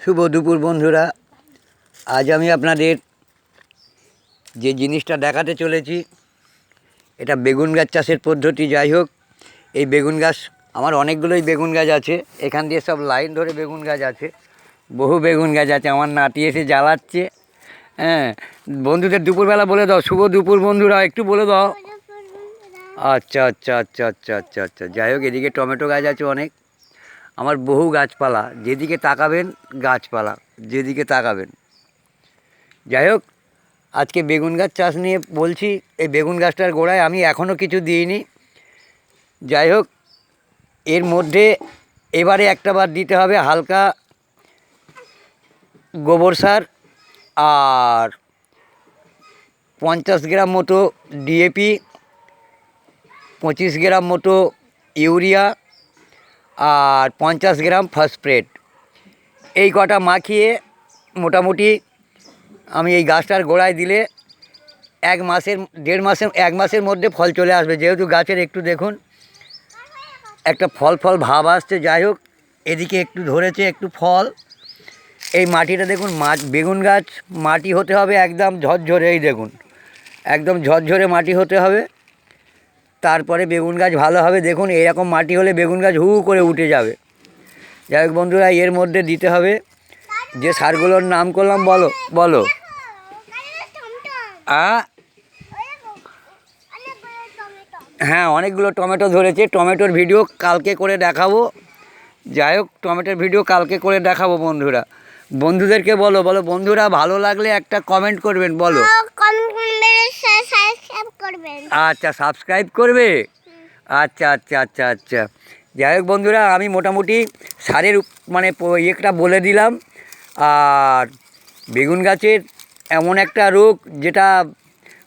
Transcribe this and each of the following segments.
শুভ দুপুর বন্ধুরা। আজ আমি আপনাদের যে জিনিসটা দেখাতে চলেছি এটা বেগুন গাছ চাষের পদ্ধতি। যাই হোক, এই বেগুন গাছ আমার অনেকগুলোই বেগুন গাছ আছে, এখান দিয়ে সব লাইন ধরে বেগুন গাছ আছে, বহু বেগুন গাছ আছে। আমার নাতি এসে জ্বালাচ্ছে। হ্যাঁ, বন্ধুদের দুপুরবেলা বলে দাও, শুভ দুপুর বন্ধুরা, একটু বলে দাও। আচ্ছা আচ্ছা আচ্ছা আচ্ছা আচ্ছা আচ্ছা। যাই হোক, এদিকে টমেটো গাছ আছে অনেক, আমার বহু গাছপালা, যেদিকে তাকাবেন গাছপালা, যেদিকে তাকাবেন। যাই হোক, আজকে বেগুন গাছ চাষ নিয়ে বলছি। এই বেগুন গাছটার গোড়ায় আমি এখনও কিছু দিইনি। যাই হোক, এর মধ্যে এবারে একটা বার দিতে হবে হালকা গোবর সার আর 50 গ্রাম মতো ডিএপি, 25 গ্রাম মতো ইউরিয়া আর 50 গ্রাম ফসফেট। এই কটা মাখিয়ে মোটামুটি আমি এই গাছটার গোড়ায় দিলে 1 মাসের মধ্যে ফল চলে আসবে। যেহেতু গাছের একটু দেখুন একটা ফল ভাব আসছে। যাই হোক, এদিকে একটু ধরেছে একটু ফল। এই মাটিটা দেখুন, বেগুন গাছ মাটি হতে হবে একদম ঝরঝরে। এই দেখুন, একদম ঝরঝরে মাটি হতে হবে, তারপরে বেগুন গাছ ভালো হবে। দেখুন, এরকম মাটি হলে বেগুন গাছ হু করে উঠে যাবে। যাই হোক বন্ধুরা, এর মধ্যে দিতে হবে যে সারগুলোর নাম করলাম। বলো বলো। হ্যাঁ, অনেকগুলো টমেটো ধরেছে। টমেটোর ভিডিও কালকে করে দেখাবো। যাই হোক, টমেটোর ভিডিও কালকে করে দেখাবো বন্ধুরা। বন্ধুদেরকে বলো, বলো বন্ধুরা, ভালো লাগলে একটা কমেন্ট করবেন। বলো আচ্ছা, সাবস্ক্রাইব করবে। আচ্ছা আচ্ছা আচ্ছা আচ্ছা। যাই হোক বন্ধুরা, আমি মোটামুটি সারের মানে ইয়েটা বলে দিলাম। আর বেগুন গাছের এমন একটা রোগ যেটা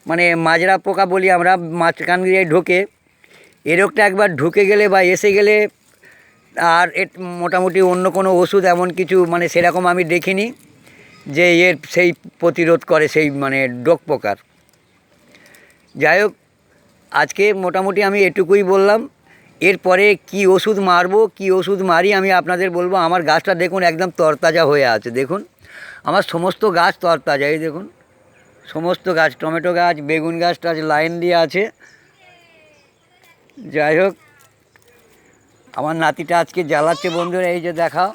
মানে মাজরা পোকা বলি আমরা, মাঝখান দিয়ে ঢোকে। এ রোগটা একবার ঢুকে গেলে বা এসে গেলে আর এর মোটামুটি অন্য কোনো ওষুধ এমন কিছু মানে সেরকম আমি দেখিনি যে এর সেই প্রতিরোধ করে সেই মানে ডোক পোকার। যাই হোক, আজকে মোটামুটি আমি এটুকুই বললাম। এরপরে কি ওষুধ মারবো, কি ওষুধ মারি আমি আপনাদের বলবো। আমার গাছটা দেখুন একদম তরতাজা হয়ে আছে। দেখুন, আমার সমস্ত গাছ তরতাজা। এই দেখুন, সমস্ত গাছ, টমেটো গাছ, বেগুন গাছটা লাইন দিয়ে আছে। যাই হোক, আমার নাতিটা আজকে জ্বালাচ্ছে বন্ধুরা। এই যে দেখাও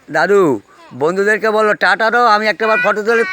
দাদু, বন্ধুদেরকে বলো টাটা দাও। আমি একটাবার ফটো তুলে